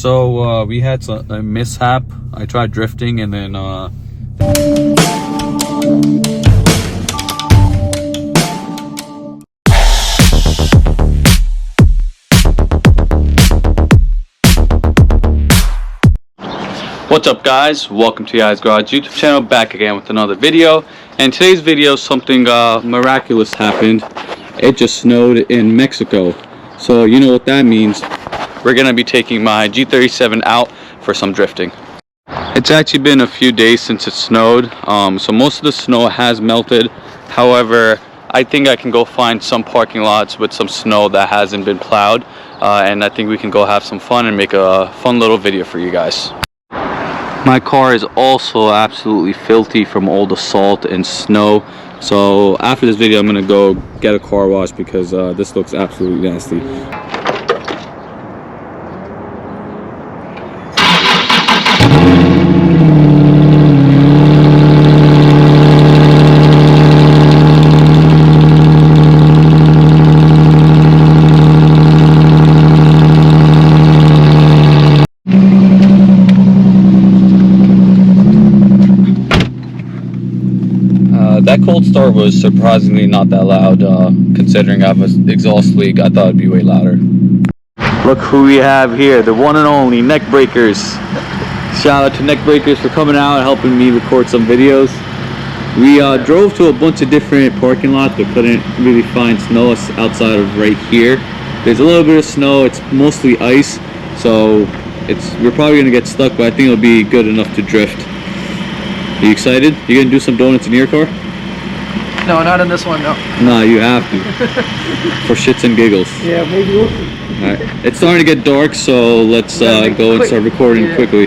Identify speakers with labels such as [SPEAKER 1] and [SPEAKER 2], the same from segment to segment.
[SPEAKER 1] So we had a mishap. I tried drifting and then what's up guys, welcome to Guys Garage YouTube channel, back again with another video. And today's video, something miraculous happened. It just snowed in Mexico, so you know what that means. We're gonna be taking my G37 out for some drifting. It's actually been a few days since it snowed, so most of the snow has melted. However, I think I can go find some parking lots with some snow that hasn't been plowed, and I think we can go have some fun and make a fun little video for you guys. My car is also absolutely filthy from all the salt and snow, so after this video I'm gonna go get a car wash because this looks absolutely nasty. That cold start was surprisingly not that loud, considering I have an exhaust leak. I thought it'd be way louder. Look who we have here, the one and only Neck Breakers. Shout out to Neck Breakers for coming out and helping me record some videos. We drove to a bunch of different parking lots but couldn't really find snow outside of right here. There's a little bit of snow, it's mostly ice, so we're probably gonna get stuck, but I think it'll be good enough to drift. Are you excited? You gonna do some donuts in your car?
[SPEAKER 2] No, not in this one, no.
[SPEAKER 1] No, you have to. For shits and giggles.
[SPEAKER 2] Yeah, maybe we'll see.
[SPEAKER 1] Alright, it's starting to get dark, so let's go and start recording quickly.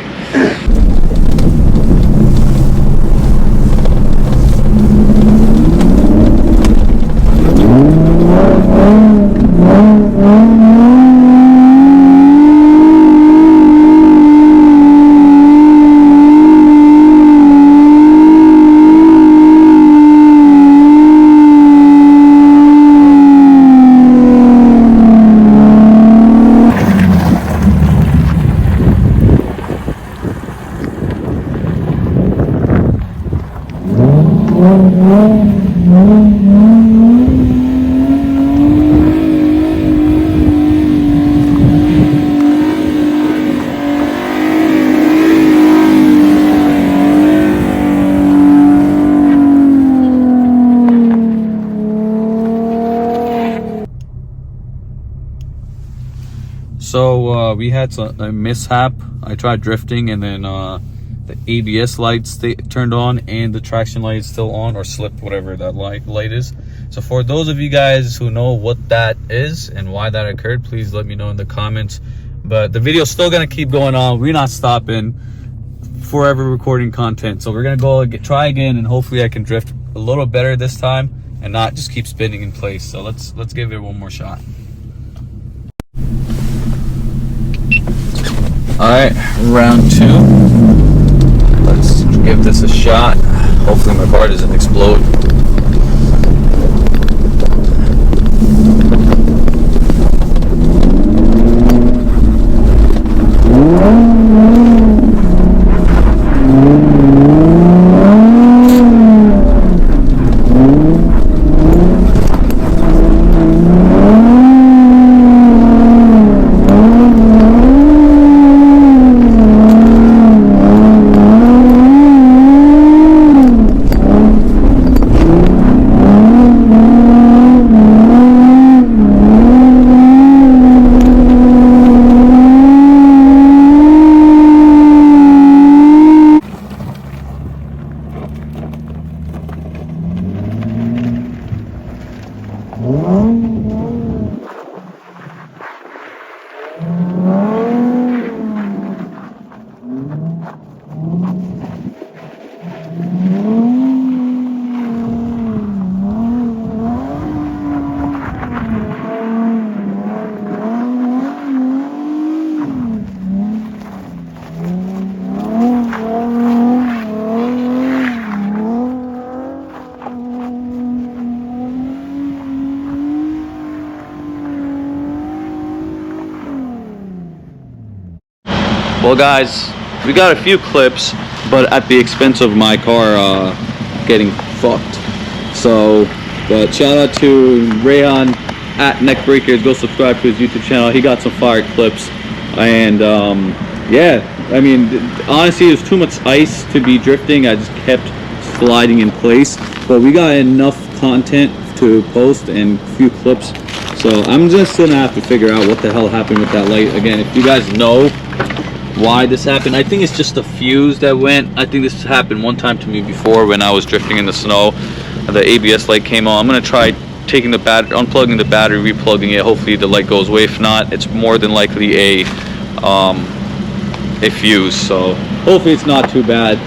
[SPEAKER 1] So we had a mishap. I tried drifting and then the ABS lights turned on and the traction light is still on, or slipped, whatever that light is. So for those of you guys who know what that is and why that occurred, please let me know in the comments. But the video's still gonna keep going on. We're not stopping, forever recording content. So we're gonna go try again, and hopefully I can drift a little better this time and not just keep spinning in place. So let's give it one more shot. Alright, round two. Let's give this a shot. Hopefully my car doesn't explode. Well guys, we got a few clips, but at the expense of my car getting fucked. So, but shout out to Rayhan at Neckbreakers. Go subscribe to his YouTube channel. He got some fire clips. And yeah, I mean, honestly, it was too much ice to be drifting. I just kept sliding in place. But we got enough content to post and a few clips. So I'm just gonna have to figure out what the hell happened with that light. Again, if you guys know why this happened, I think it's just the fuse that went. I think this happened one time to me before when I was drifting in the snow. The ABS light came on. I'm gonna try taking the battery, unplugging the battery, replugging it. Hopefully the light goes away. If not, it's more than likely a fuse. So hopefully it's not too bad.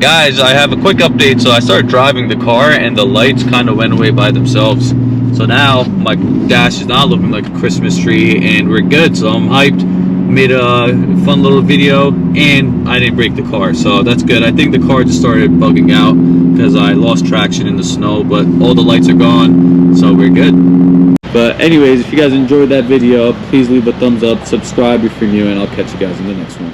[SPEAKER 1] Guys, I have a quick update. So I started driving the car and the lights kind of went away by themselves. So now my dash is not looking like a Christmas tree and we're good. So I'm hyped. Made a fun little video and I didn't break the car, so that's good. I think the car just started bugging out because I lost traction in the snow, but all the lights are gone, so we're good. But anyways, if you guys enjoyed that video, please leave a thumbs up, subscribe if you're new, and I'll catch you guys in the next one.